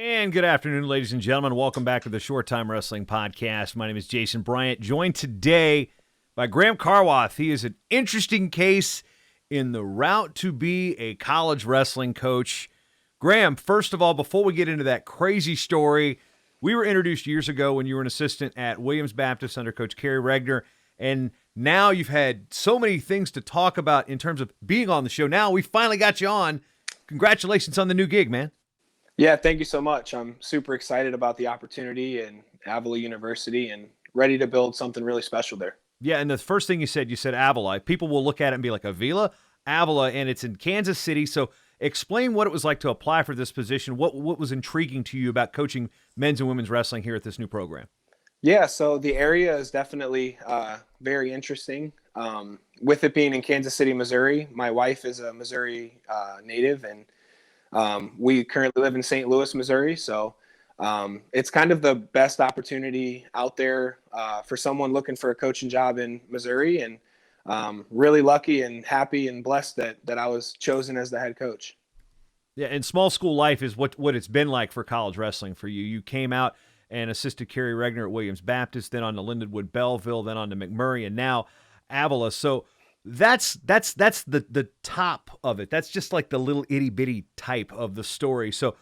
And good afternoon, ladies and gentlemen. Welcome back to the Short Time Wrestling Podcast. My name is Jason Bryant, joined today by Graham Karwath. He is an interesting case in the route to be a college wrestling coach. Graham, first of all, before we get into that crazy story, we were introduced years ago when you were an assistant at Williams Baptist under Coach Kerry Regner, and now you've had so many things to talk about in terms of being on the show. Now we finally got you on. Congratulations on the new gig, man. Yeah, thank you so much. I'm super excited about the opportunity and Avila University and ready to build something really special there. Yeah, and the first thing you said Avila. People will look at it and be like, Avila? Avila, and it's in Kansas City. So explain what it was like to apply for this position. What was intriguing to you about coaching men's and women's wrestling here at this new program? Yeah, so the area is definitely very interesting. With it being in Kansas City, Missouri, my wife is a Missouri native, and we currently live in St. Louis, Missouri. So it's kind of the best opportunity out there for someone looking for a coaching job in Missouri, and really lucky and happy and blessed that I was chosen as the head coach. Yeah, and small school life is what it's been like for college wrestling for you. You came out and assisted Kerry Regner at Williams Baptist, then on to Lindenwood Belleville, then on to McMurray, and now Avila. So that's the top of it. That's just like the little itty bitty type of the story. So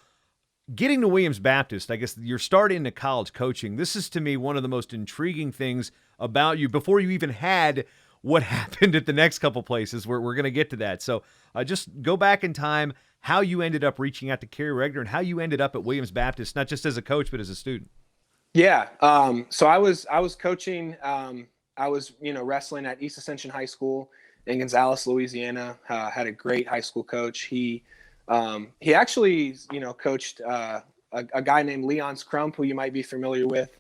getting to Williams Baptist, I guess you're starting into college coaching. This is to me one of the most intriguing things about you before you even had what happened at the next couple places. We're going to get to that. So just go back in time, how you ended up reaching out to Kerry Regner and how you ended up at Williams Baptist, not just as a coach, but as a student. Yeah. So I was coaching. I was, wrestling at East Ascension High School in Gonzales, Louisiana. Had a great high school coach. He actually, coached a guy named Leon Crump, who you might be familiar with.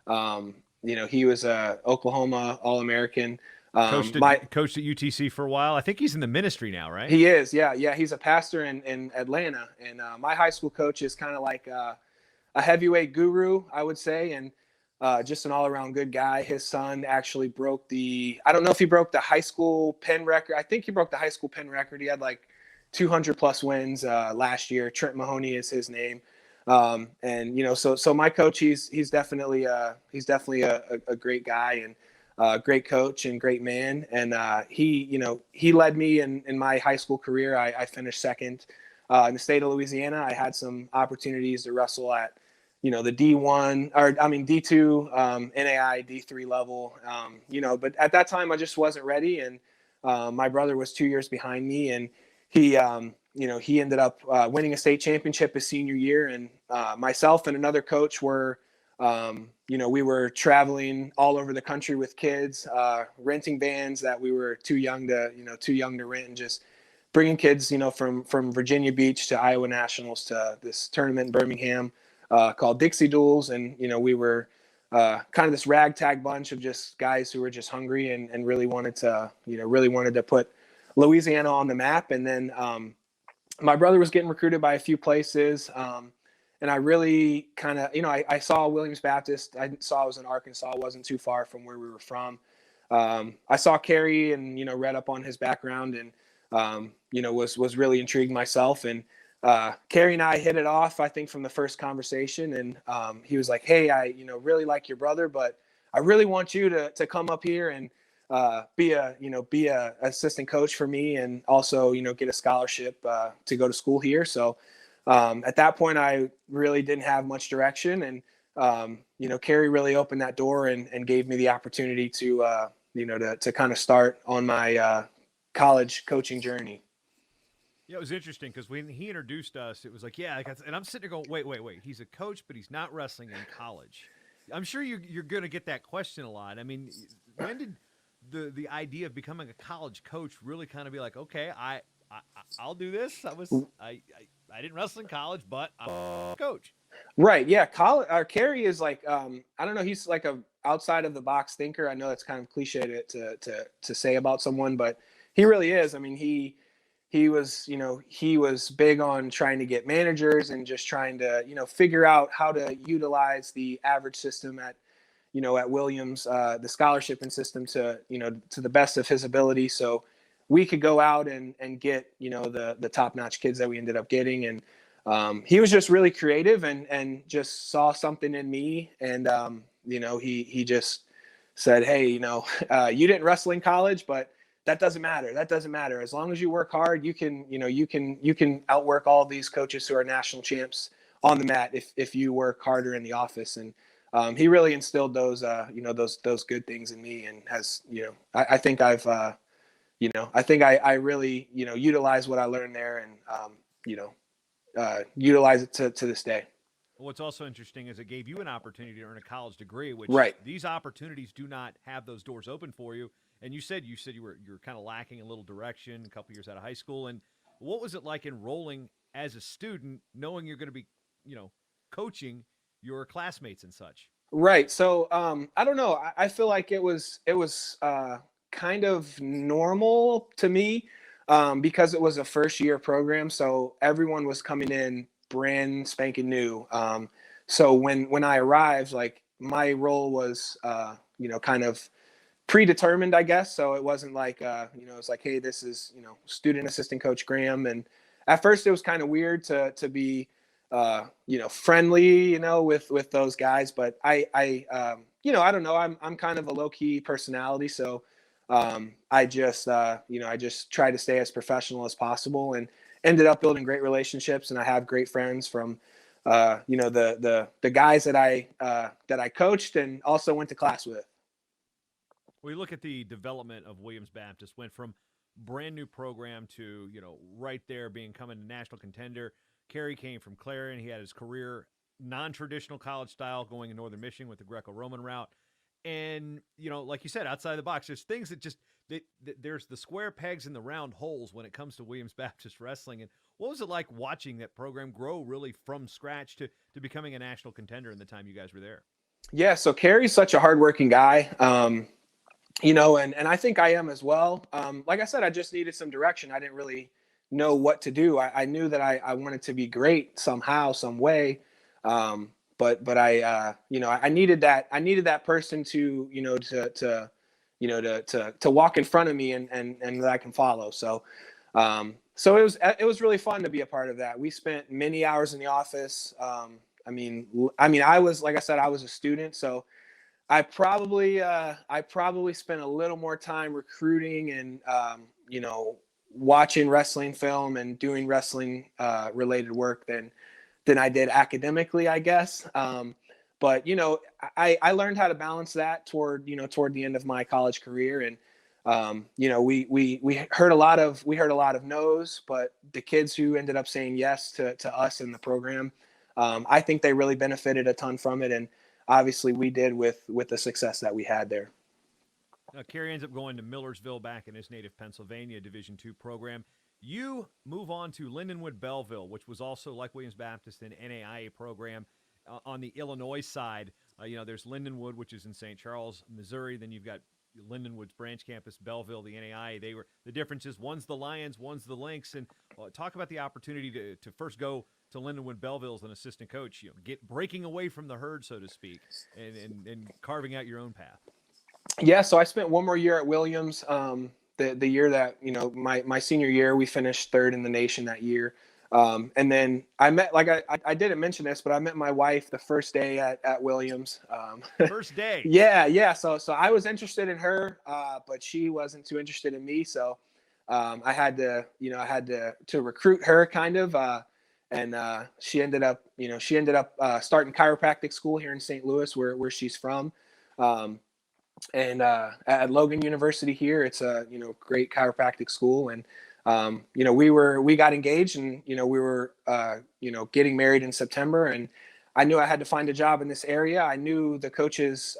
He was a Oklahoma All-American. Coached at UTC for a while. I think he's in the ministry now, right? He is. Yeah. He's a pastor in Atlanta. And my high school coach is kind of like a heavyweight guru, I would say, and just an all-around good guy. His son actually I don't know if he broke the high school pen record. I think he broke the high school pen record. He had like 200 plus wins last year. Trent Mahoney is his name. So my coach, he's definitely a great guy and great coach and great man. And he led me in my high school career. I finished second in the state of Louisiana. I had some opportunities to wrestle at the D2, NAI, D3 level, but at that time I just wasn't ready. And my brother was 2 years behind me, and he ended up winning a state championship his senior year. And myself and another coach were, we were traveling all over the country with kids, renting vans that we were too young to rent, and just bringing kids, from Virginia Beach to Iowa Nationals to this tournament in Birmingham called Dixie Duels. And, we were kind of this ragtag bunch of just guys who were just hungry and really wanted to put Louisiana on the map. And then my brother was getting recruited by a few places. And I really kind of, I saw Williams Baptist. I saw I was in Arkansas, wasn't too far from where we were from. I saw Kerry and, read up on his background and, was really intrigued myself. And Kerry and I hit it off, I think, from the first conversation. And he was like, hey, I, really like your brother, but I really want you to come up here and be a assistant coach for me, and also, get a scholarship to go to school here. So at that point, I really didn't have much direction. And, Kerry really opened that door and gave me the opportunity to kind of start on my college coaching journey. Yeah, it was interesting because when he introduced us, it was like, and I'm sitting there going, wait, he's a coach, but he's not wrestling in college. I'm sure you're going to get that question a lot. I mean, when did the idea of becoming a college coach really kind of be like, okay, I'll do this? I didn't wrestle in college, but I'm a coach. Right. Yeah. Kerry is like, I don't know. He's like a outside of the box thinker. I know that's kind of cliche to say about someone, but he really is. I mean, he was big on trying to get managers and just trying to, figure out how to utilize the average system at Williams, the scholarship and system to the best of his ability. So we could go out and get, the top-notch kids that we ended up getting. And he was just really creative and just saw something in me. And, he just said, hey, you didn't wrestle in college, but that doesn't matter. That doesn't matter. As long as you work hard, you can outwork all these coaches who are national champs on the mat if you work harder in the office. And he really instilled those good things in me, and has, I think I really, utilize what I learned there, and, utilize it to this day. What's also interesting is it gave you an opportunity to earn a college degree, which Right. these opportunities do not have those doors open for you. And you were kind of lacking a little direction a couple years out of high school. And what was it like enrolling as a student, knowing you're going to be, coaching your classmates and such? Right. So I don't know. I feel like it was kind of normal to me, because it was a first year program. So everyone was coming in brand spanking new. So when I arrived, like, my role was kind of predetermined, I guess. So it wasn't like it's like, hey, this is student assistant coach Graham. And at first it was kind of weird to be friendly, with those guys. But I don't know. I'm kind of a low key personality, so I just try to stay as professional as possible, and ended up building great relationships. And I have great friends from, the guys that I coached and also went to class with. We look at the development of Williams Baptist, went from brand new program to, right there becoming a national contender. Kerry came from Clarion. He had his career non-traditional college style, going in Northern Michigan with the Greco-Roman route. And, like you said, outside the box, there's things that just there's the square pegs and the round holes when it comes to Williams Baptist wrestling. And what was it like watching that program grow really from scratch to becoming a national contender in the time you guys were there? Yeah. So Kerry's such a hardworking guy. And I think I am as well. Like I said, I just needed some direction. I didn't really know what to do. I knew that I wanted to be great somehow, some way. But I needed that person to, to walk in front of me, and that I can follow. So it was really fun to be a part of that. We spent many hours in the office. I was, like I said, I was a student, so I probably spent a little more time recruiting and, watching wrestling film and doing wrestling related work than I did academically, I guess. But I learned how to balance that toward the end of my college career. And we heard a lot of no's, but the kids who ended up saying yes to us in the program, I think they really benefited a ton from it. And obviously we did with the success that we had there. Now, Kerry ends up going to Millersville back in his native Pennsylvania Division II program. You move on to Lindenwood Belleville, which was also, like Williams Baptist, an NAIA program. On the Illinois side, there's Lindenwood, which is in St. Charles, Missouri. Then you've got Lindenwood's branch campus, Belleville, the NAIA. The difference is one's the Lions, one's the Lynx. And talk about the opportunity to first go to Lindenwood Belleville as an assistant coach, breaking away from the herd, so to speak, and carving out your own path. Yeah, so I spent one more year at Williams. The year that my senior year, we finished third in the nation that year. And then I met, like I didn't mention this, but I met my wife the first day at Williams. First day. Yeah. So I was interested in her, but she wasn't too interested in me. So I had to recruit her kind of. And she ended up starting chiropractic school here in St. Louis, where she's from. And at Logan University here, it's a great chiropractic school. And we got engaged, and we were getting married in September. And I knew I had to find a job in this area. I knew the coaches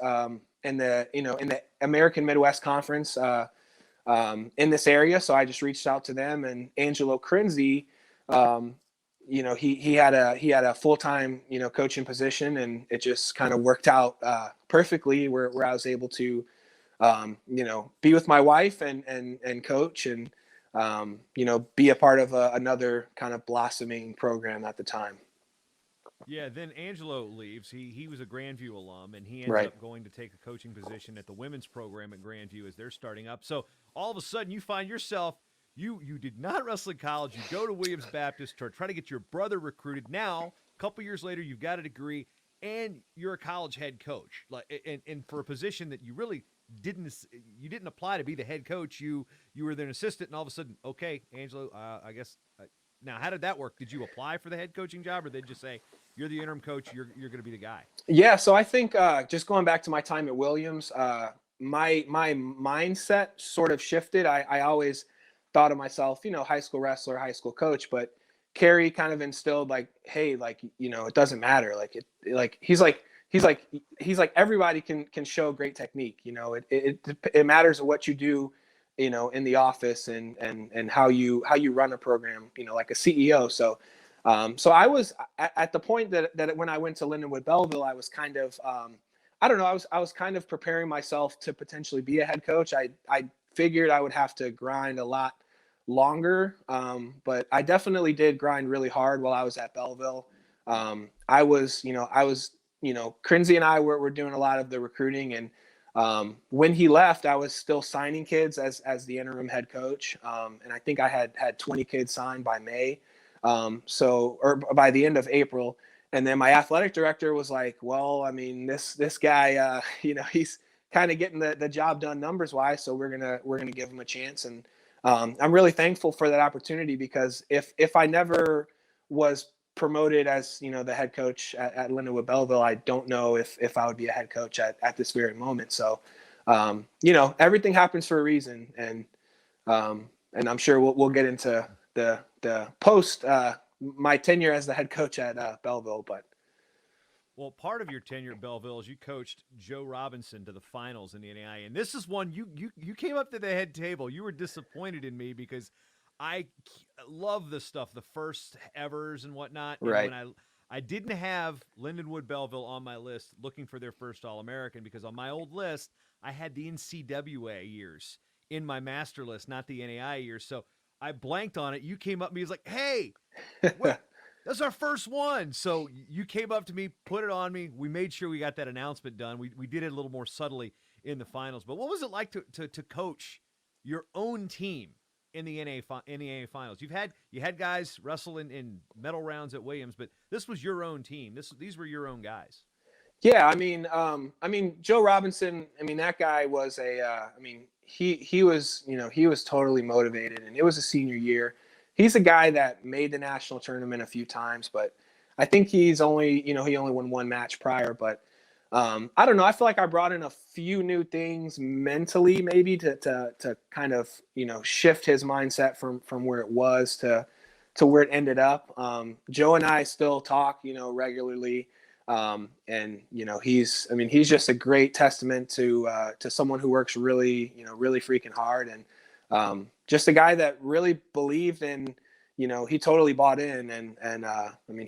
in the American Midwest Conference in this area, so I just reached out to them. And Angelo Crinzy, he had a full-time coaching position, and it just kind of worked out perfectly where I was able to be with my wife and coach, and be a part of another kind of blossoming program at the time. Yeah, then Angelo leaves. He was a Grandview alum, and he ends Right. up going to take a coaching position at the women's program at Grandview as they're starting up. So all of a sudden, you find yourself You did not wrestle in college. You go to Williams Baptist to try to get your brother recruited. Now, a couple years later, you've got a degree and you're a college head coach. And for a position that you really didn't apply to be the head coach. You were an assistant, and all of a sudden, okay, Angelo, I guess. Now, how did that work? Did you apply for the head coaching job, or did they just say you're the interim coach? You're going to be the guy? Yeah, so I think just going back to my time at Williams, my mindset sort of shifted. I always thought of myself, high school wrestler, high school coach, but Kerry kind of instilled like, hey, like, it doesn't matter. Like he's like everybody can show great technique. It matters what you do, in the office and how you run a program, like a CEO. So I was at the point that when I went to Lindenwood Belleville, I was kind of, I don't know, I was kind of preparing myself to potentially be a head coach. I figured I would have to grind a lot longer, but I definitely did grind really hard while I was at Belleville. Crinzy and I were doing a lot of the recruiting, and when he left, I was still signing kids as the interim head coach, and I think I had 20 kids signed by May. Or by the end of April. And then my athletic director was like, well, I mean, this guy, he's kind of getting the job done numbers wise. So we're going to give him a chance. And, I'm really thankful for that opportunity, because if I never was promoted as, the head coach at Lindenwood Belleville, I don't know if I would be a head coach at this very moment. So, everything happens for a reason. And I'm sure we'll get into the post my tenure as the head coach at Belleville. But Well, part of your tenure at Belleville is you coached Joe Robinson to the finals in the NAI, and this is one you came up to the head table. You were disappointed in me because I love this stuff, the first evers and whatnot. right. And when I didn't have Lindenwood Belleville on my list looking for their first All-American, because on my old list I had the NCWA years in my master list, not the NAI years. So I blanked on it. You came up to me, was like, "Hey, that's our first one." So you came up to me, put it on me. We made sure we got that announcement done. We did it a little more subtly in the finals. But what was it like to coach your own team in the NAA finals? You had guys wrestle in medal rounds at Williams, but this was your own team. These were your own guys. Yeah, I mean, Joe Robinson. I mean, that guy was he was, he was totally motivated, and it was a senior year. He's a guy that made the national tournament a few times, but I think he only won one match prior. But I don't know. I feel like I brought in a few new things mentally, maybe to kind of, shift his mindset from where it was to where it ended up. Joe and I still talk, regularly. And he's just a great testament to someone who works really, really freaking hard, and just a guy that really believed in, he totally bought in, and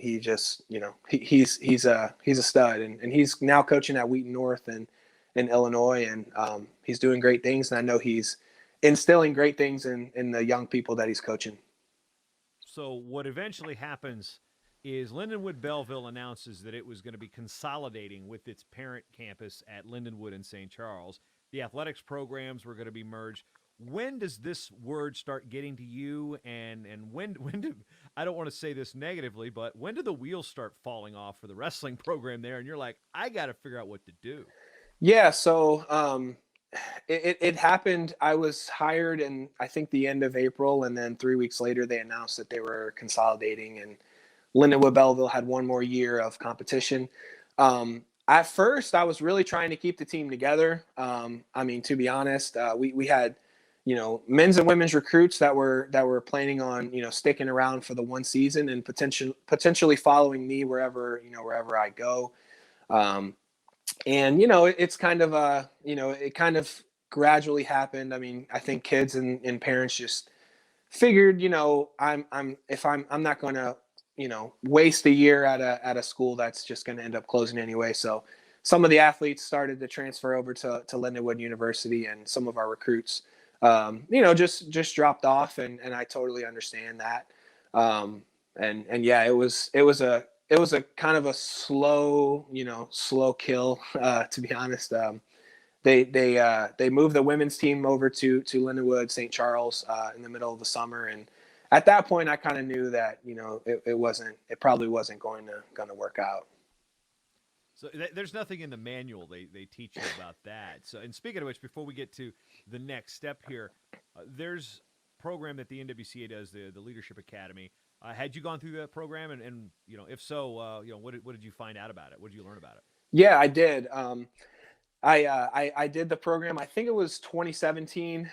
he just, he's a stud, and he's now coaching at Wheaton North in Illinois, and he's doing great things, and I know he's instilling great things in the young people that he's coaching. So what eventually happens is Lindenwood Belleville announces that it was going to be consolidating with its parent campus at Lindenwood in St. Charles. The athletics programs were going to be merged. When does this word start getting to you? And when do, I don't want to say this negatively, but when do the wheels start falling off for the wrestling program there? And you're like, I got to figure out what to do. Yeah. So it happened. I was hired in, I think, the end of April, and then 3 weeks later they announced that they were consolidating, and Lindenwood Belleville had one more year of competition. At first, I was really trying to keep the team together. To be honest, we had, men's and women's recruits that were planning on, sticking around for the one season and potentially following me wherever I go. It's kind of it kind of gradually happened. I think kids and parents just figured, I'm not going to, waste a year at a school that's just going to end up closing anyway. So some of the athletes started to transfer over to Lindenwood University, and some of our recruits, just dropped off, and I totally understand that. Yeah, it was a kind of a slow kill, to be honest. they moved the women's team over to Lindenwood, St. Charles, in the middle of the summer. And at that point, I kind of knew that, it probably wasn't going to work out. So there's nothing in the manual they teach you about that. So, and speaking of which, before we get to the next step here, there's a program that the NWCA does, the Leadership Academy. Had you gone through that program, and if so, what did you find out about it? What did you learn about it? Yeah, I did. I did the program. I think it was 2017.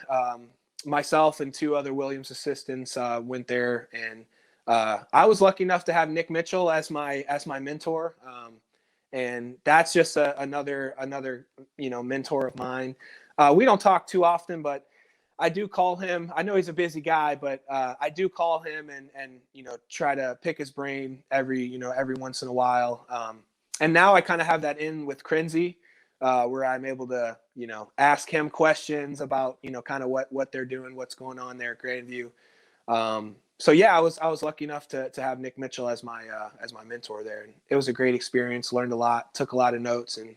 Myself and two other Williams assistants went there, and I was lucky enough to have Nick Mitchell as my mentor. And that's just another mentor of mine. We don't talk too often, but I do call him. I know he's a busy guy, but I do call him and try to pick his brain every once in a while. And now I kind of have that in with Crenzy, where I'm able to ask him questions about kind of what they're doing, what's going on there at Grandview. So yeah, I was lucky enough to have Nick Mitchell as my mentor there. And it was a great experience. Learned a lot, took a lot of notes, and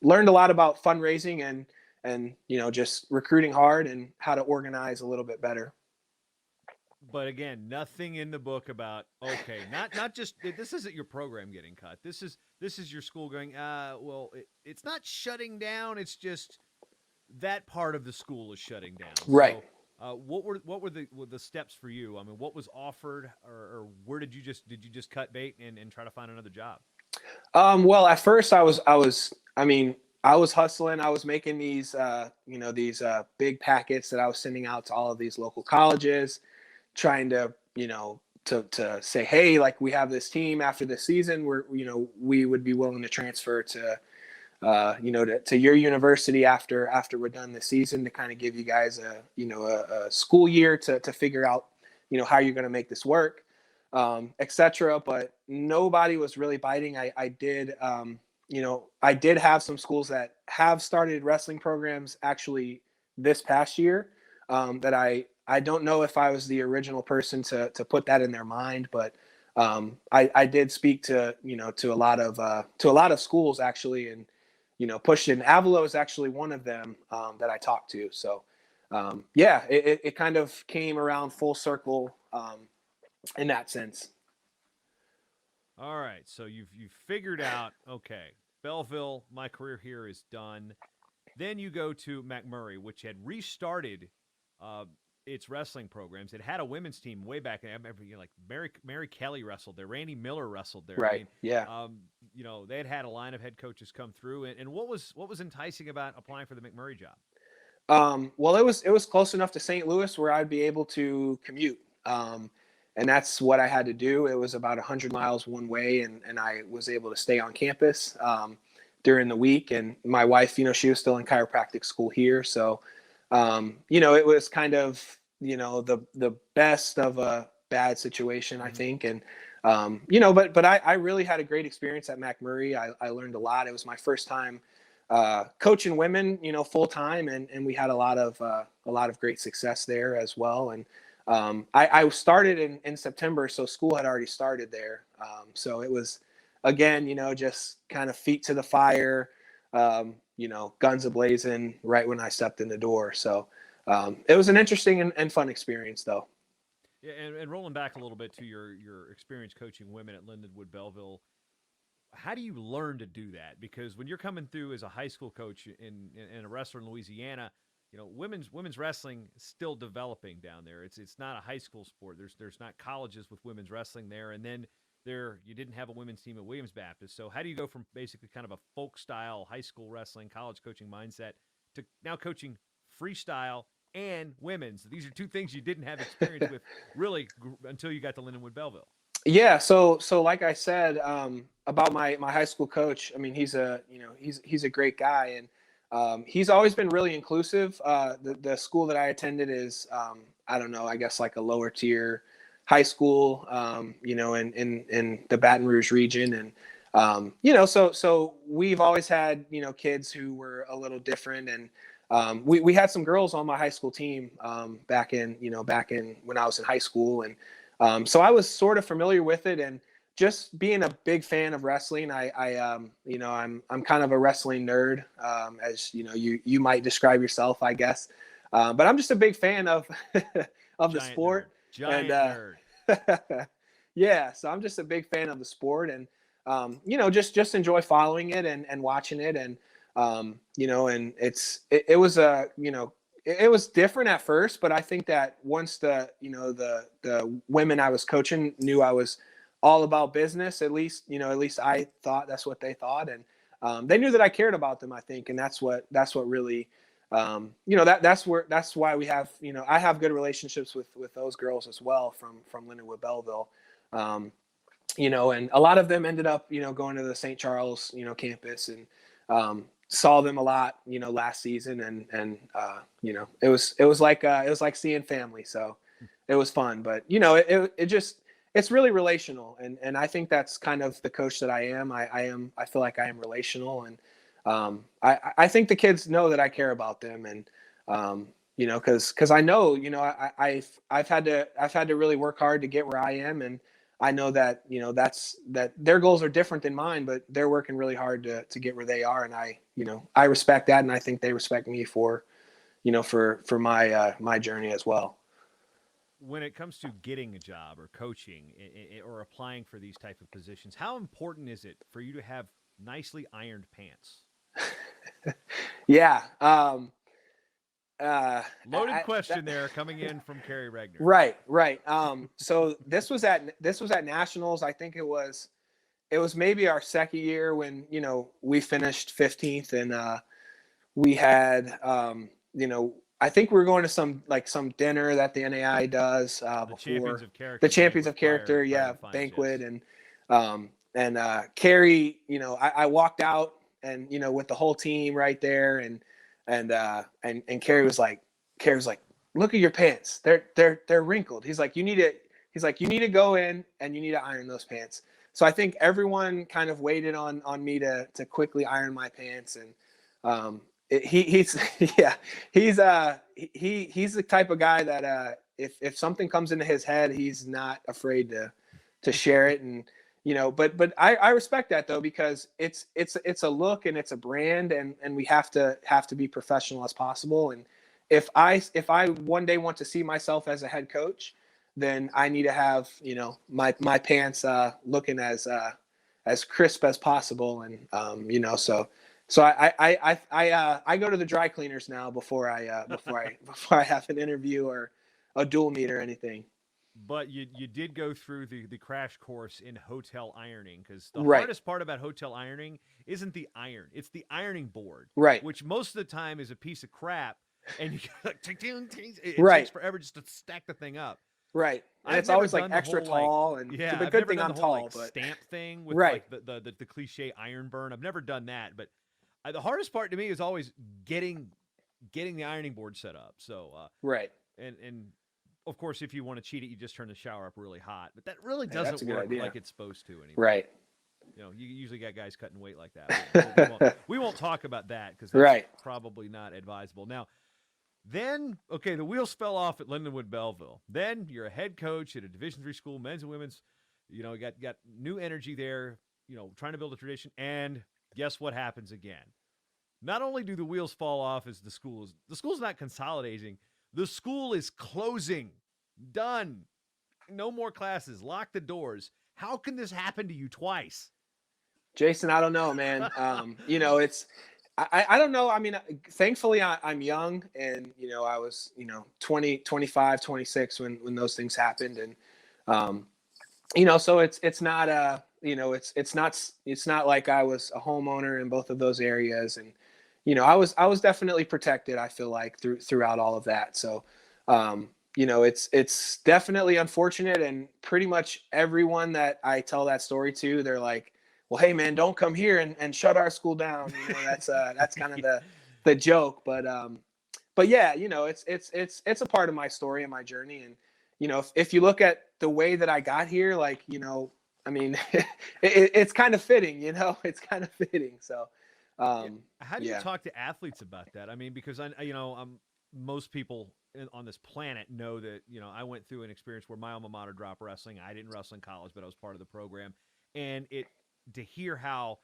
learned a lot about fundraising and just recruiting hard and how to organize a little bit better. But again, nothing in the book about not just this isn't your program getting cut. This is your school going. It's not shutting down. It's just that part of the school is shutting down. Right. So, what were the steps for you? I mean, what was offered, or where did you just cut bait and try to find another job? Well, at first I was hustling. I was making these big packets that I was sending out to all of these local colleges, trying to to say, hey, like, we have this team after this season where we would be willing to transfer to to your university after we're done this season, to kind of give you guys a school year to figure out how you're going to make this work, etc. But nobody was really biting. I did have some schools that have started wrestling programs actually this past year, that I don't know if I was the original person to put that in their mind, but I did speak to a lot of schools actually, and pushed in. Avila is actually one of them that I talked to. So it kind of came around full circle in that sense. All right, so you've figured out, okay, Belleville, my career here is done. Then you go to McMurray, which had restarted its wrestling programs. It had a women's team way back. I remember, like Mary Kelly wrestled there, Randy Miller wrestled there. Right. I mean, yeah. They had a line of head coaches come through. And what was enticing about applying for the McMurray job? Well, it was close enough to St. Louis where I'd be able to commute. And that's what I had to do. It was about 100 miles one way, and I was able to stay on campus during the week. And my wife, she was still in chiropractic school here. So, it was kind of, the best of a bad situation, I think. And, but I really had a great experience at McMurray. I learned a lot. It was my first time coaching women, full time. And we had a lot of great success there as well. And I started in September, so school had already started there. So it was, again, just kind of feet to the fire, guns a-blazing right when I stepped in the door. So it was an interesting and fun experience, though. Yeah, and rolling back a little bit to your experience coaching women at Lindenwood Belleville, how do you learn to do that? Because when you're coming through as a high school coach in a wrestler in Louisiana, women's wrestling is still developing down there. It's not a high school sport. There's not colleges with women's wrestling there, and then you didn't have a women's team at Williams Baptist. So how do you go from basically kind of a folk style high school wrestling, college coaching mindset to now coaching freestyle and women's? These are two things you didn't have experience with really until you got to Lindenwood Belleville. Yeah. So like I said, about my high school coach, I mean, he's a great guy, and he's always been really inclusive. The school that I attended is, I don't know, I guess like a lower tier high school, in the Baton Rouge region. And, so we've always had, kids who were a little different. And we had some girls on my high school team back in when I was in high school. And so I was sort of familiar with it. And just being a big fan of wrestling. You know, I'm kind of a wrestling nerd, as you know, you might describe yourself, I guess. But I'm just a big fan of of the Giant nerd. sport, and Giant nerd. yeah, so I'm just a big fan of the sport, and you know, just enjoy following it and watching it, and you know, and it was a, you know, it was different at first, but I think that once the, you know, the women I was coaching knew I was all about business, at least, you know, at least I thought that's what they thought, and they knew that I cared about them, I think, and that's what really, you know, that's why we have, you know, I have good relationships with those girls as well from Lindenwood Belleville. You know, and a lot of them ended up, you know, going to the St. Charles, you know, campus, and saw them a lot, you know, last season, and you know, it was like seeing family, so it was fun. But you know, it just, it's really relational, and I think that's kind of the coach that I am. I feel like I am relational, and I think the kids know that I care about them, and you know, because I know, you know, I've had to really work hard to get where I am, and I know that, you know, that their goals are different than mine, but they're working really hard to get where they are. And I, you know, I respect that. And I think they respect me for, you know, for my journey as well. When it comes to getting a job or coaching or applying for these type of positions, how important is it for you to have nicely ironed pants? Yeah. Loaded question there coming in from Kerry Regner. Right. Right. So this was at nationals. I think it was maybe our second year when, you know, we finished 15th, and we had, you know, I think we were going to some dinner that the NAI does The Champions before of Character. the Champions of Character, prior yeah, to finals, banquet, yes. and Carrie, you know, I walked out, and you know, with the whole team right there, and Carrie was like, look at your pants, they're wrinkled. He's like, you need to go in and you need to iron those pants. So I think everyone kind of waited on me to quickly iron my pants, and he's yeah, he's the type of guy that if something comes into his head, he's not afraid to share it. And you know, but I respect that though, because it's a look and it's a brand, and we have to be professional as possible. And if I one day want to see myself as a head coach, then I need to have, you know, my pants looking as crisp as possible. And you know, so I go to the dry cleaners now before I have an interview or a dual meet or anything. But you did go through the crash course in hotel ironing, because the Right. hardest part about hotel ironing isn't the iron, it's the ironing board, Right. which most of the time is a piece of crap, and you it Right. takes forever just to stack the thing up. Right. And I've it's never always like done the extra whole like tall, and yeah, but I've good never thing done I'm the whole tall, like but stamp thing with right. like the cliche iron burn. I've never done that, but the hardest part to me is always getting the ironing board set up. So Right. and of course, if you want to cheat it, you just turn the shower up really hot. But that really Hey, that's doesn't a good work idea. like it's supposed to anymore. Right. You know, you usually got guys cutting weight like that. We won't talk about that because that's Right. probably not advisable. Now, then, okay, the wheels fell off at Lindenwood Belleville. Then you're a head coach at a Division III school, men's and women's. You know, got new energy there. You know, trying to build a tradition. And guess what happens again? Not only do the wheels fall off as the school's not consolidating, the school is closing. Done. No more classes. Lock the doors. How can this happen to you twice? Jason, I don't know, man. You know, I don't know. I mean, thankfully I'm young, and, you know, I was, you know, 20, 25, 26 when those things happened. And, you know, so it's not, you know, it's not like I was a homeowner in both of those areas. And, you know, I was definitely protected, I feel like, throughout all of that. So, you know, it's definitely unfortunate, and pretty much everyone that I tell that story to, they're like, well, hey man, don't come here and shut our school down. You know, that's kind of the joke. But yeah, you know, it's a part of my story and my journey. And, you know, if you look at the way that I got here, like, you know, I mean, it's kind of fitting, you know, it's kind of fitting. So, Yeah. How do you yeah. talk to athletes about that? I mean, because you know, most people on this planet know that, I went through an experience where my alma mater dropped wrestling. I didn't wrestle in college, but I was part of the program. And to hear how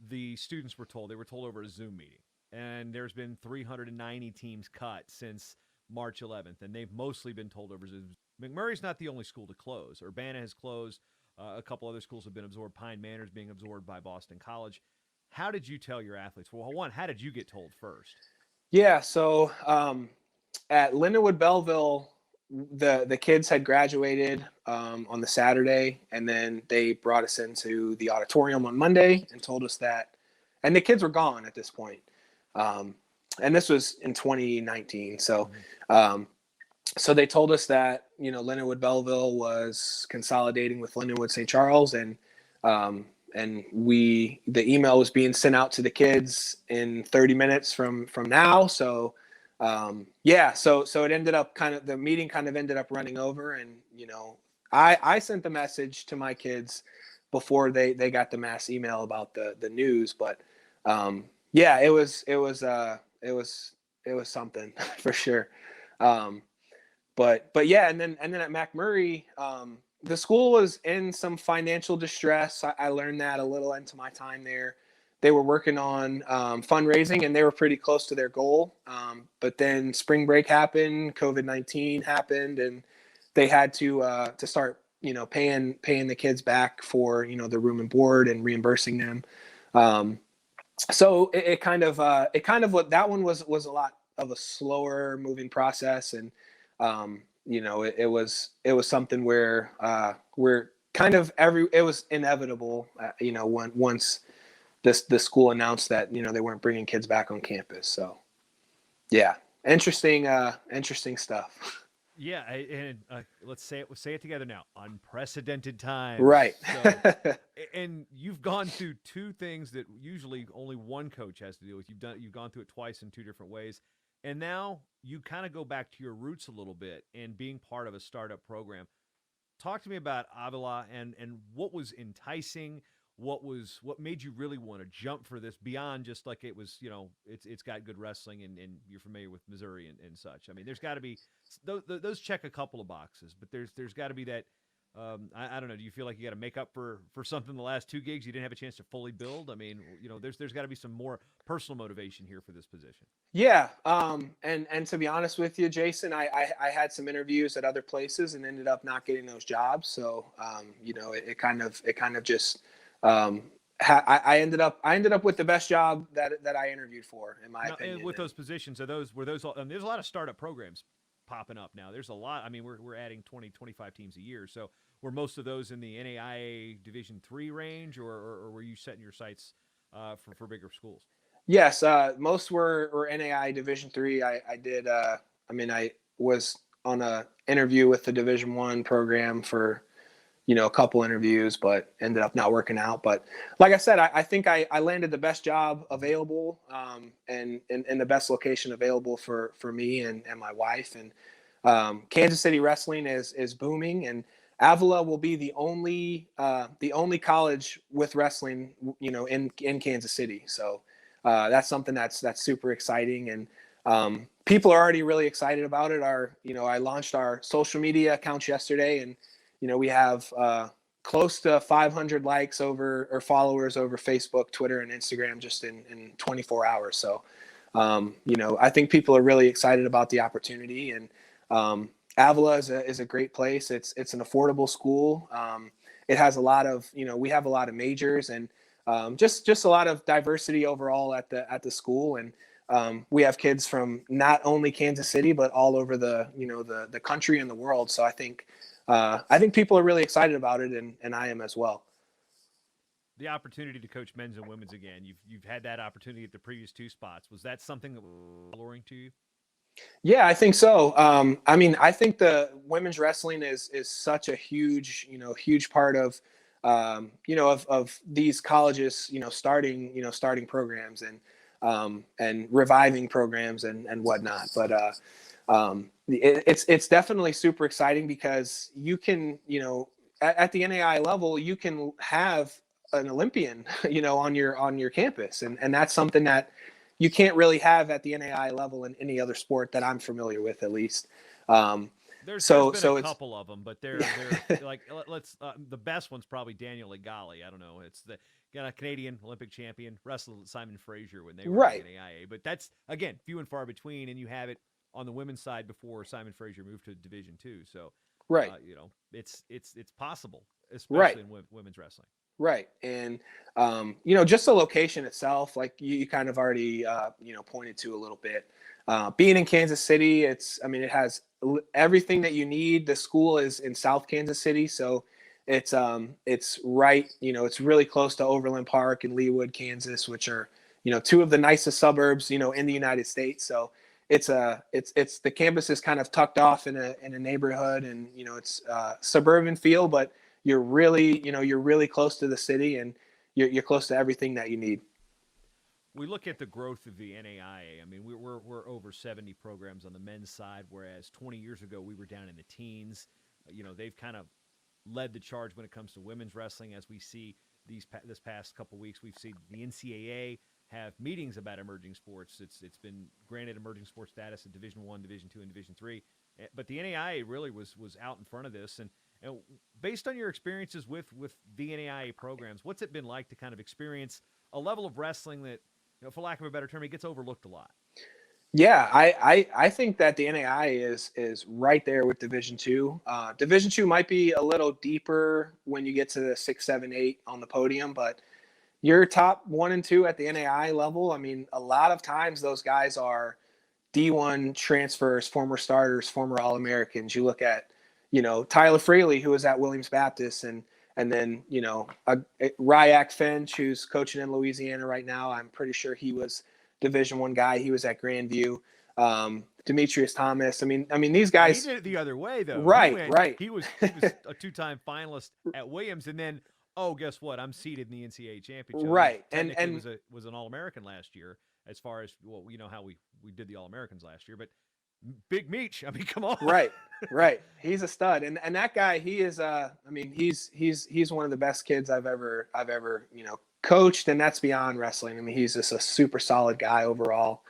the students were told, they were told over a Zoom meeting. And there's been 390 teams cut since March 11th, and they've mostly been told over Zoom. McMurray's not the only school to close. Urbana has closed. A couple other schools have been absorbed. Pine Manor's being absorbed by Boston College. How did you tell your athletes? Well, one, how did you get told first? Yeah, so at Lindenwood Belleville, the kids had graduated on the Saturday, and then they brought us into the auditorium on Monday and told us that, and the kids were gone at this point. And this was in 2019. So, so they told us that, Lindenwood Belleville was consolidating with Lindenwood St. Charles, and the email was being sent out to the kids in 30 minutes from now. So, so it ended up the meeting kind of ended up running over, and, I sent the message to my kids before they got the mass email about the news, but, it was something for sure. But yeah, and then at McMurray, the school was in some financial distress. I learned that a little into my time there. They were working on fundraising, and they were pretty close to their goal. But then spring break happened, COVID-19 happened, and they had to start, paying the kids back for, the room and board and reimbursing them. So it kind of what that one was a lot of a slower moving process, and it was something where we're kind of it was inevitable, once the school announced that, they weren't bringing kids back on campus. So yeah, interesting stuff. Yeah, and let's say it together now. Unprecedented times. Right. So, and you've gone through two things that usually only one coach has to deal with. You've gone through it twice in two different ways. And now you kind of go back to your roots a little bit and being part of a startup program. Talk to me about Avila and what was enticing. What made you really want to jump for this beyond just like it was, it's got good wrestling and you're familiar with Missouri and such. I mean, there's got to be those check a couple of boxes, but there's got to be that. I don't know. Do you feel like you got to make up for something the last two gigs you didn't have a chance to fully build? I mean, there's got to be some more personal motivation here for this position. Yeah. And to be honest with you, Jason, I had some interviews at other places and ended up not getting those jobs. So, it kind of just, I ended up with the best job that I interviewed for, in my opinion. And with those positions, were those all, there's a lot of startup programs popping up now. There's a lot. I mean, we're adding 20, 25 teams a year. So were most of those in the NAIA Division III range, or were you setting your sights for bigger schools? Yes, most were NAIA Division III. I did. I was on a interview with the Division I program for, a couple interviews, but ended up not working out. But like I said, I think I landed the best job available, and the best location available for me and my wife. And Kansas City wrestling is booming, and Avila will be the only college with wrestling, in Kansas City. So that's something that's super exciting, and people are already really excited about it. I launched our social media accounts yesterday, and we have close to 500 likes or followers over Facebook, Twitter, and Instagram just in 24 hours. So, I think people are really excited about the opportunity, and Avila is a great place. It's an affordable school. It has a lot of, we have a lot of majors, and just a lot of diversity overall at the school. And we have kids from not only Kansas City, but all over the country and the world. So I think people are really excited about it, and I am as well. The opportunity to coach men's and women's again. You've had that opportunity at the previous two spots. Was that something that was alluring to you? Yeah, I think so. I think the women's wrestling is such a huge part of, of these colleges, starting programs and reviving programs and whatnot. But it's definitely super exciting because you can, at the NAI level, you can have an Olympian, on your campus. And that's something that, you can't really have at the NAI level in any other sport that I'm familiar with, at least. There's been a It's couple of them, but they're like let's the best one's probably Daniel Legali. I don't know. It's the Canadian Olympic champion, wrestled Simon Fraser when they were in right, the NAIA. But that's again few and far between, and you have it on the women's side before Simon Fraser moved to Division II. So right, it's possible, right. especially in women's wrestling. Right. And, just the location itself, like you kind of already, pointed to a little bit. Being in Kansas City, it has everything that you need. The school is in South Kansas City. So it's right, it's really close to Overland Park and Leawood, Kansas, which are, two of the nicest suburbs, in the United States. So it's the campus is kind of tucked off in a neighborhood, and, it's suburban feel, but you're really close to the city, and you're close to everything that you need. We look at the growth of the NAIA. I mean, we're over 70 programs on the men's side, whereas 20 years ago we were down in the teens. They've kind of led the charge when it comes to women's wrestling. As we see this past couple weeks, we've seen the NCAA have meetings about emerging sports. It's been granted emerging sports status in Division I, Division II, and Division III. But the NAIA really was out in front of this. And based on your experiences with the NAIA programs, what's it been like to kind of experience a level of wrestling that, for lack of a better term, it gets overlooked a lot? Yeah, I think that the NAIA is right there with Division II. Division II might be a little deeper when you get to the 6, 7, 8 on the podium, but your top 1 and 2 at the NAIA level, a lot of times those guys are D1 transfers, former starters, former All-Americans. You look at, Tyler Fraley, who was at Williams Baptist, and then, Ryak Finch, who's coaching in Louisiana right now. I'm pretty sure he was Division I guy. He was at Grandview. Demetrius Thomas. These guys. He did it the other way, though. Right. He was a 2-time finalist at Williams, and then, guess what? I'm seated in the NCAA championship. Right. And was an All-American last year, as far as, how we did the All-Americans last year. But Big Meech, come on. Right. He's a stud, and that guy, he is. He's one of the best kids I've ever coached, and that's beyond wrestling. He's just a super solid guy overall.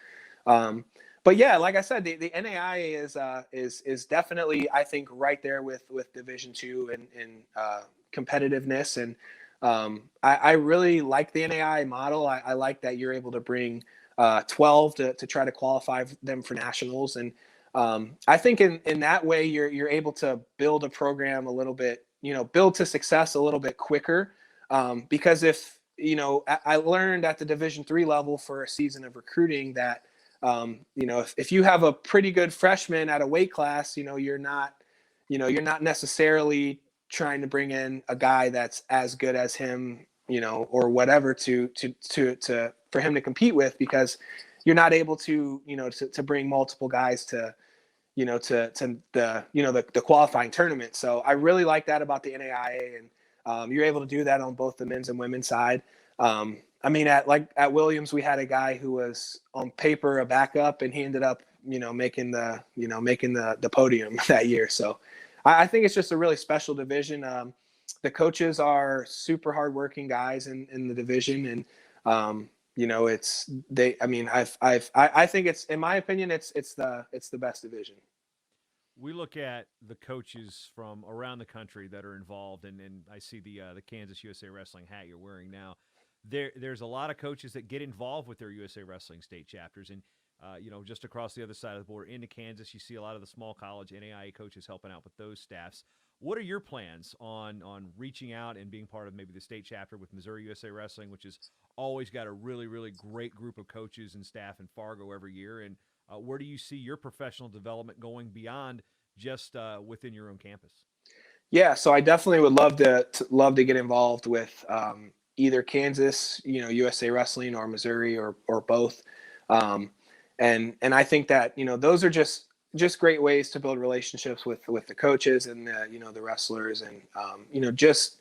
But yeah, like I said, the NAIA is definitely, I think, right there with Division II and competitiveness, and I really like the NAIA model. I like that you're able to bring 12 to try to qualify them for nationals. And I think in that way, you're able to build a program a little bit, build to success a little bit quicker. Because if, I learned at the Division III level for a season of recruiting that, if you have a pretty good freshman at a weight class, you're not necessarily trying to bring in a guy that's as good as him, or whatever to for him to compete with, because you're not able to bring multiple guys to the qualifying tournament. So I really like that about the NAIA, and you're able to do that on both the men's and women's side. At Williams, we had a guy who was on paper a backup, and he ended up making the podium that year. So I think it's just a really special division. The coaches are super hardworking guys in the division, and I think it's, in my opinion, it's the best division. We look at the coaches from around the country that are involved, and I see the Kansas USA Wrestling hat you're wearing now. There's a lot of coaches that get involved with their USA Wrestling state chapters, and just across the other side of the border into Kansas, you see a lot of the small college NAIA coaches helping out with those staffs. What are your plans on reaching out and being part of maybe the state chapter with Missouri USA Wrestling, which has always got a really, really great group of coaches and staff in Fargo every year? And where do you see your professional development going beyond just within your own campus? Yeah, so I definitely would love to get involved with either Kansas, USA Wrestling, or Missouri, or both. And I think that those are just great ways to build relationships with the coaches and the wrestlers, and just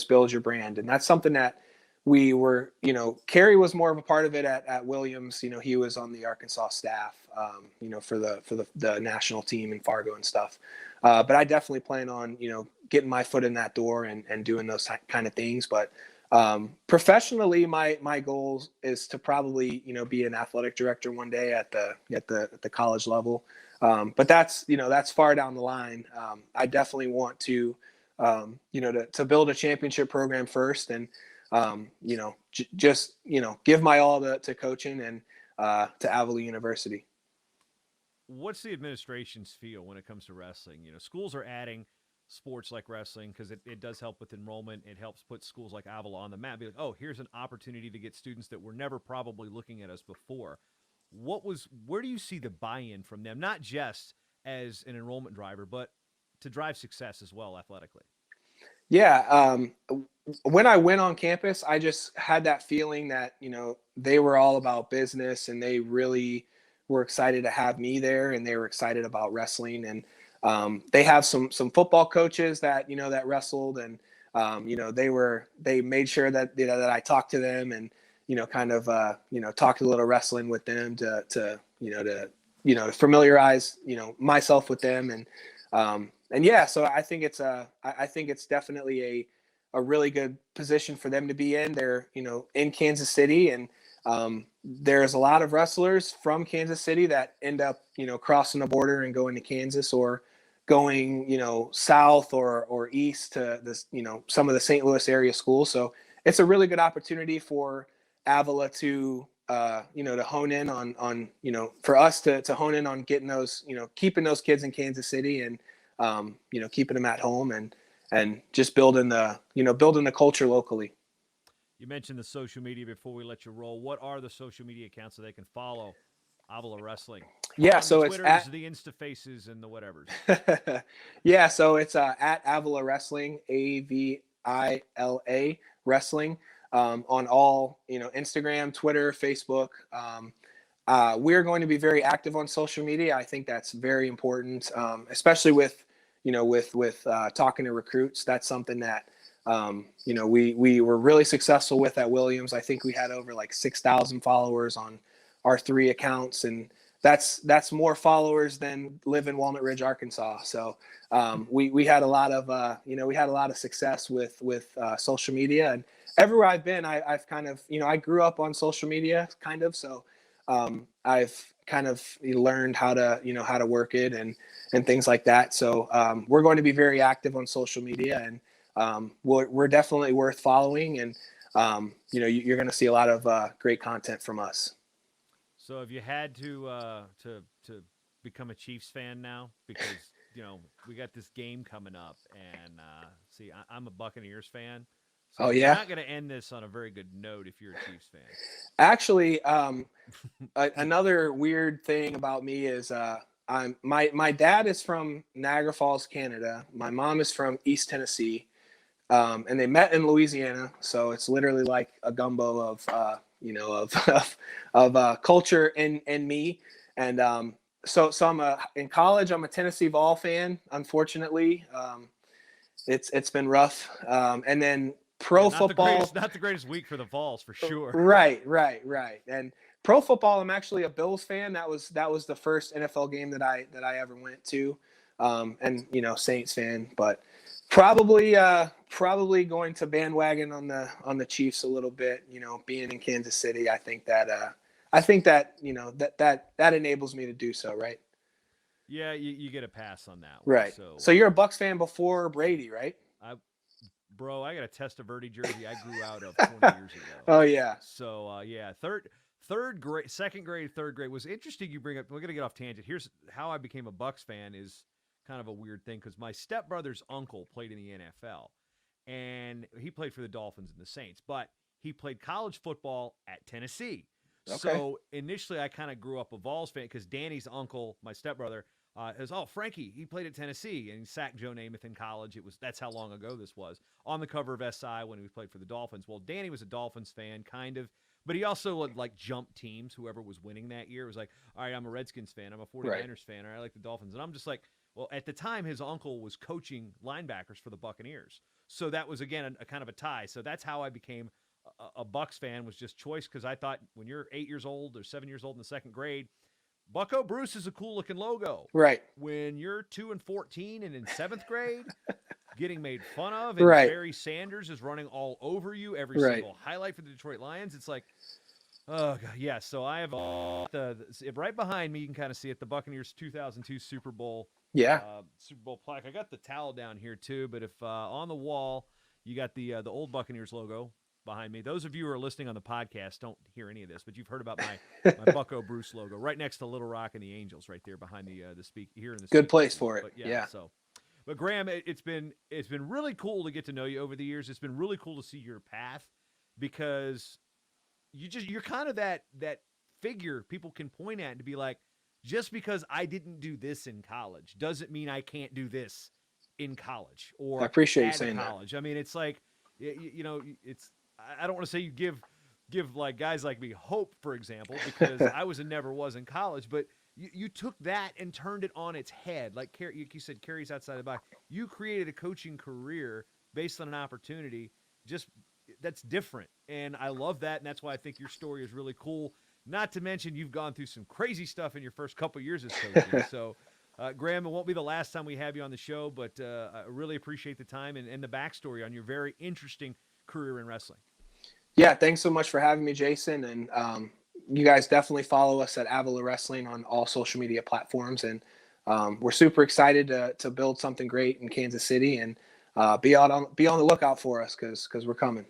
build your brand. And that's something that we were, Kerry was more of a part of it at Williams. He was on the Arkansas staff, for the national team in Fargo and stuff. But I definitely plan on, getting my foot in that door and doing those kind of things. But Professionally, my goal is to probably, be an athletic director one day at the college level. But that's far down the line. I definitely want to, to build a championship program first, and just give my all to coaching and to Avila University. What's the administration's feel when it comes to wrestling? Schools are adding sports like wrestling because it does help with enrollment. It helps put schools like Avila on the map. Be like, oh, here's an opportunity to get students that were never probably looking at us before. Where do you see the buy-in from them? Not just as an enrollment driver, but to drive success as well athletically. Yeah. When I went on campus, I just had that feeling that, they were all about business, and they really were excited to have me there, and they were excited about wrestling. And they have some football coaches that, that wrestled, and, they made sure that, that I talked to them, and, kind of, talked a little wrestling with them to familiarize, myself with them. And yeah, so I think it's definitely a really good position for them to be in. They're, in Kansas City, and there's a lot of wrestlers from Kansas City that end up, crossing the border and going to Kansas, or going, south or east to this, some of the St. Louis area schools. So it's a really good opportunity for Avila to, to hone in on, for us to hone in on getting those, keeping those kids in Kansas City, and, keeping them at home, and just building the culture locally. You mentioned the social media before we let you roll. What are the social media accounts that they can follow Avila Wrestling? Yeah, On the so it's Twitters, the Insta faces, and the whatevers. yeah, so it's at Avila Wrestling, Avila Wrestling, on all, Instagram, Twitter, Facebook. We're going to be very active on social media. I think that's very important, especially with, with talking to recruits. That's something that, we were really successful with at Williams. I think we had over like 6,000 followers on our 3 accounts, and that's more followers than live in Walnut Ridge, Arkansas. So we had a lot of we had a lot of success with social media, and everywhere I've been, I've kind of, I grew up on social media kind of, so I've kind of learned how to how to work it, and things like that. So we're going to be very active on social media, and we're definitely worth following, and you're going to see a lot of great content from us. So have you had to become a Chiefs fan now? Because we got this game coming up, and see, I'm a Buccaneers fan, so Oh we're yeah, not going to end this on a very good note if you're a Chiefs fan. actually, another weird thing about me is my dad is from Niagara Falls, Canada. My mom is from East Tennessee, and they met in Louisiana. So it's literally like a gumbo of of culture and me. And so in college, I'm a Tennessee Vol fan. Unfortunately, it's been rough. And then Yeah, pro football. not the greatest week for the Vols for sure. Right. And pro football, I'm actually a Bills fan. That was the first NFL game that I ever went to. And Saints fan, but probably going to bandwagon on the Chiefs a little bit, being in Kansas City. I think that that enables me to do so, right? Yeah, you get a pass on that one. Right. So you're a Bucks fan before Brady, right? I Bro, I got a Testaverde jersey I grew out of 20 years ago. Oh yeah. So yeah, third grade, second grade, third grade was interesting. You bring up. We're gonna get off tangent. Here's how I became a Bucks fan. Is kind of a weird thing because my stepbrother's uncle played in the NFL, and he played for the Dolphins and the Saints, but he played college football at Tennessee. Okay. So initially, I kind of grew up a Vols fan because Danny's uncle, my stepbrother, is Frankie. He played at Tennessee and he sacked Joe Namath in college. That's how long ago this was. On the cover of SI when he played for the Dolphins. Well, Danny was a Dolphins fan, kind of, but he also would like jump teams. Whoever was winning that year, it was like, all right, I'm a Redskins fan, I'm a 49ers Right. fan, or I like the Dolphins, and I'm just like, well, at the time, his uncle was coaching linebackers for the Buccaneers, so that was again a kind of a tie. So that's how I became a Bucks fan. Was just choice because I thought when you're 8 years old or 7 years old in the second grade. Bucko Bruce is a cool looking logo. Right. When you're 2 and 14 and in 7th grade, getting made fun of, and Right. Barry Sanders is running all over you every Right. single highlight for the Detroit Lions. It's like, oh God, yeah. So I have right behind me. You can kind of see it. The Buccaneers 2002 Yeah. Super Bowl plaque. I got the towel down here too, but if on the wall you got the old Buccaneers logo behind me. Those of you who are listening on the podcast don't hear any of this, but you've heard about my Bucko Bruce logo right next to Little Rock and the Angels, right there behind the speak here in the Good place speakeasy. for it. But Yeah. so. But Graham, it's been really cool to get to know you over the years. It's been really cool to see your path because you're kind of that figure people can point at and to be like, just because I didn't do this in college doesn't mean I can't do this in college or I appreciate you at saying college. that. I mean, it's like, it's, I don't want to say you give like guys like me hope, for example, because I was and never was in college, but you took that and turned it on its head. Like you said, Kerry's outside the box. You created a coaching career based on an opportunity that's different. And I love that. And that's why I think your story is really cool. Not to mention you've gone through some crazy stuff in your first couple years as coaching. So, Graham, it won't be the last time we have you on the show, but I really appreciate the time and the backstory on your very interesting career in wrestling. Yeah, thanks so much for having me, Jason. And you guys definitely follow us at Avila Wrestling on all social media platforms. And we're super excited to build something great in Kansas City, and be on the lookout for us because we're coming.